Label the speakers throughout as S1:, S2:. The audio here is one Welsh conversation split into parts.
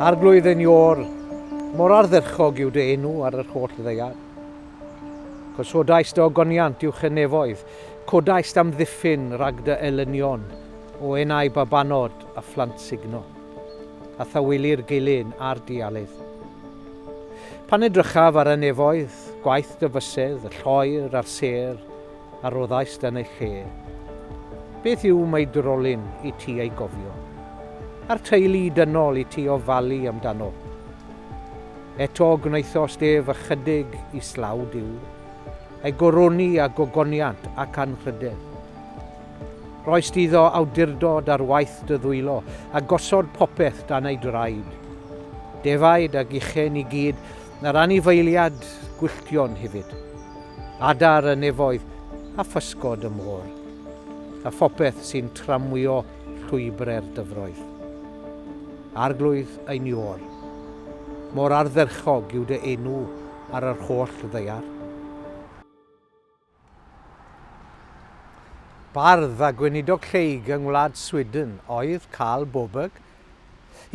S1: Arglwydd yn ior, mor ardderchog yw dy enw ar yr holl ddeiad. Cosodais dy ogoniant i'w chynefoedd, codais am ddiffyn rhag dy elynion, o enau babanod a phlant signo, a thawylu'r gilyn a'r dialydd. Pan edrychaf ar y nefoedd, gwaith dy fysedd, y lloer a'r ser, a roddais dan ei lle. Beth yw mae drolyn i ti ei gofio? A'r teulu dynol i ti ofalu amdano. Eto gwnaethos ef ychydig i slaw diw, ei goroni a gogoniant ac anrhydedd. Roes di iddo awdurdod ar waith dy ddwylo a gosod popeth dan ei draed. Defaid ag uchen i gyd na'r anifeiliad gwylltion hefyd. Adar y nefoedd a physgod y môr. A phopeth sy'n tramwyo llwybrau'r dyfroedd. Arglwydd ein ior, mor ardderchog yw dy enw ar yr holl ddeiar. Bardd a gweinidog lleig yng Ngwlad Sweden oedd Carl Boberg.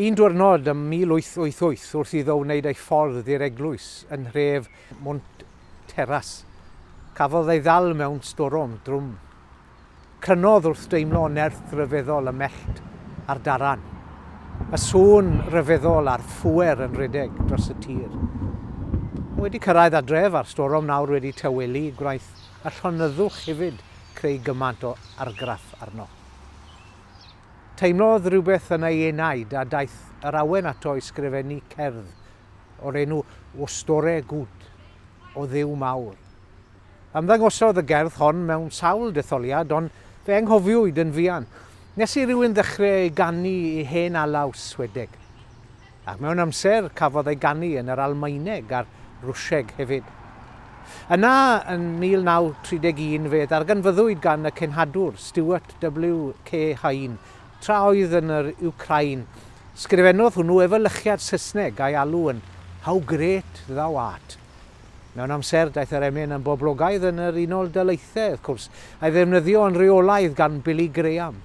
S1: Un diwrnod ym 1888 wrth iddo wneud ei ffordd i'r eglwys yn nhref Mont Teras. Cafodd ei ddal mewn storom drwm. Crynodd wrth deimlo nerth ryfeddol y mellt a'r daran. A sŵn ryfeddol a'r ffwer yn rhedeg dros y tir. Wedi cyrraedd adref a'r storom nawr wedi tawelu, gwnaeth a llonyddwch hefyd creu gymaint o argraff arno. Teimlodd rhywbeth yn ei enaid a daeth yr awen ato i sgrifennu cerdd o'r enw O Store Gwd, o Dduw Mawr. Ymddangosodd y gerdd hon mewn sawl detholiad, ond fe anghofiwyd yn fuan. Nes i rywun ddechrau ei ganu i hen alaw Swedeg. Ac mewn amser cafodd ei ganu yn yr Almaeneg a'r Rwsieg hefyd. Yna yn 1931 fe ddarganfyddwyd gan y cenhadwr Stuart W.K. Hine tra oedd yn yr Wcrain. Sgrifennodd hwnnw efelychiad Saesneg a'i alw yn How Great Thou Art. Mewn amser daeth yr emyn yn boblogaidd yn yr Unol Daleithiau, wrth gwrs, a'i ddefnyddio yn reolaidd gan Billy Graham.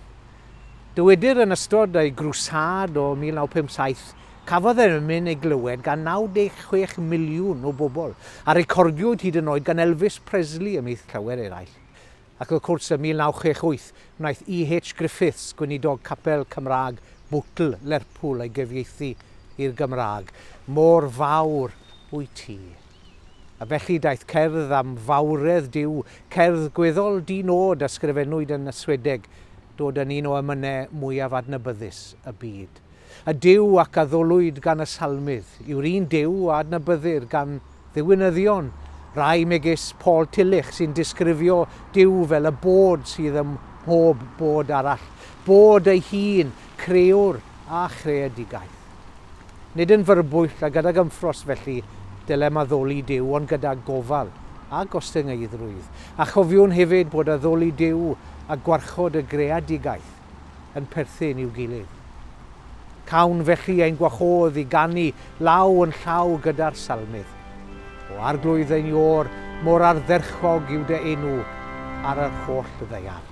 S1: Dywedir yn ystod ei grwsad o 1957, cafodd yr emyn ei glywed gan 96 miliwn o bobl, a recordiwyd hyd yn oed gan Elvis Presley ymhlith llawer eraill. Ac wrth gwrs ym 1968, wnaeth E.H. Griffiths, gweinidog capel Cymraeg Bwtl Lerpwl ei gyfieithu i'r Gymraeg, Mor fawr wyt ti. A felly daeth cerdd am fawredd Duw, cerdd gweddol dinod a sgrifennwyd yn Yswedeg, dod yn un o emynau mwyaf adnabyddus y byd. Y Duw ac addolwyd gan y salmydd yw'r un Duw a adnabyddir gan ddiwinyddion. Rai megis Paul Tillich sy'n disgrifio Duw fel y bod sydd ym mhob bod arall. Bod ei hun, crewr a chreadigaeth. Nid yn fyrbwyll a gyda gymffros felly dylem addoli Duw, ond gyda gofal a gostyngeidrwydd. A chofiwn hefyd bod addoli Duw a gwarchod y greadigaeth yn perthyn i'w gilydd. Cawn felly ein gwahodd i ganu law yn llaw gyda'r salmydd. O arglwydd ein ior, mor ardderchog yw dy enw ar yr holl ddeiar.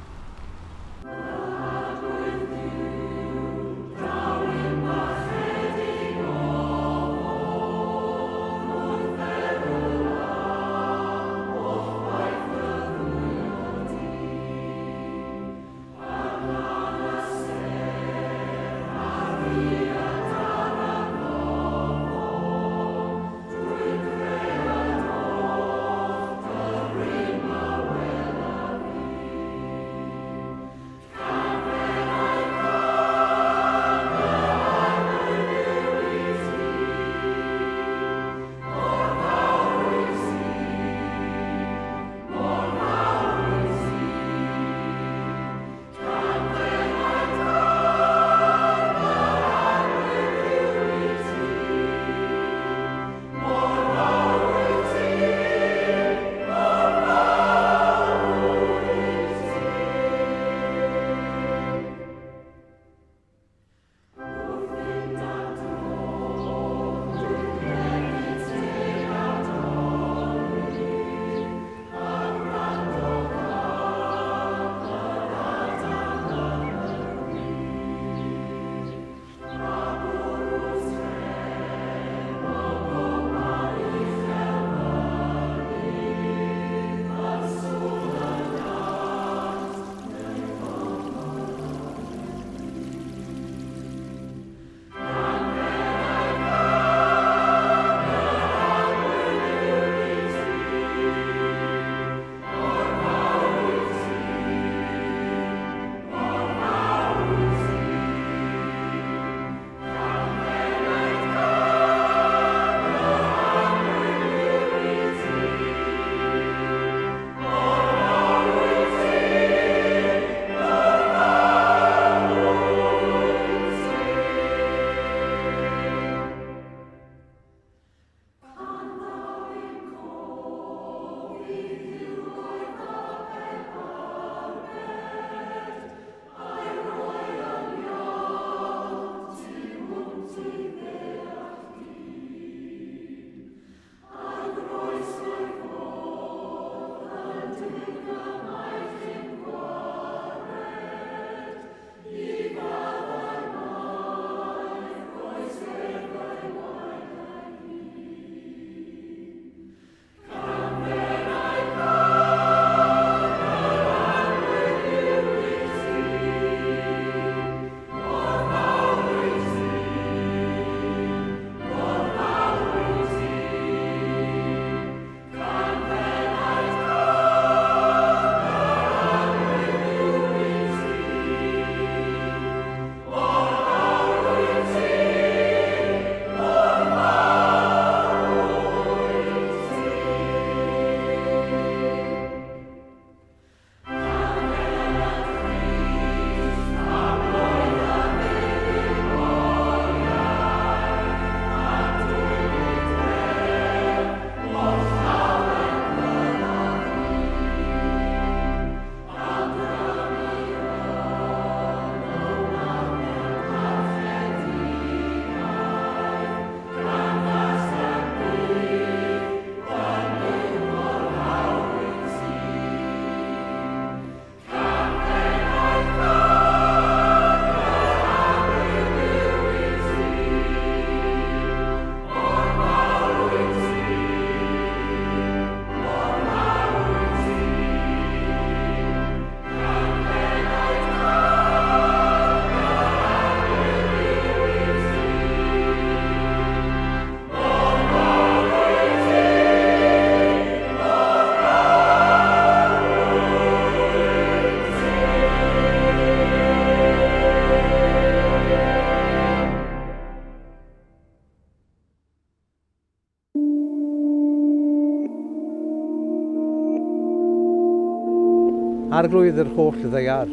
S1: Arglwydd yr holl ddeiar.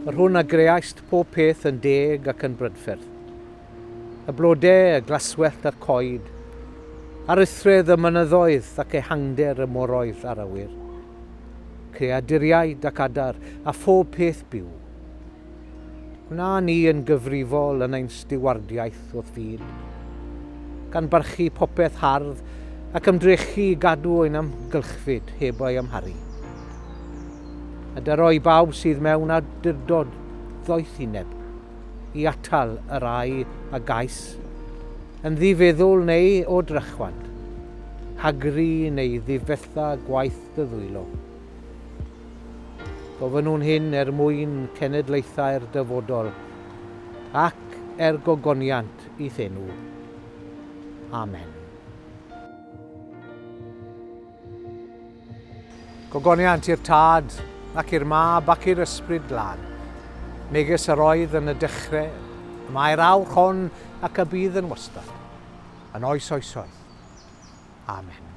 S1: Yr hwn a greaist pob peth yn deg ac yn brydffyrdd. Y blodau, y glaswellt a'r coed, a'r ithrydd y mynyddoedd ac ehangder y moroedd ar awyr. Creaduriaid ac adar a phob peth byw. Wna ni yn gyfrifol yn ein stiwardiaeth wrth fyd, gan barchu popeth hardd ac ymdrechu i gadw ein amgylchfyd heb o'i amharu. A dyroi bawb sydd mewn awdurdod ddoeth Undeb i atal yr ai a gais, yn ddifeddwl neu o drychwant, hagri neu ddifetha gwaith dy ddwylo. Gofyn nhw'n hyn mwyn cenedlaethau'r dyfodol ac gogoniant i thenw. Amen. Gogoniant i'r tad ac i'r mab ac i'r ysbryd glân. Megis yr oedd yn y dechrau, mae'r awr hon ac y bydd yn wastad, yn oes oesoedd. Amen.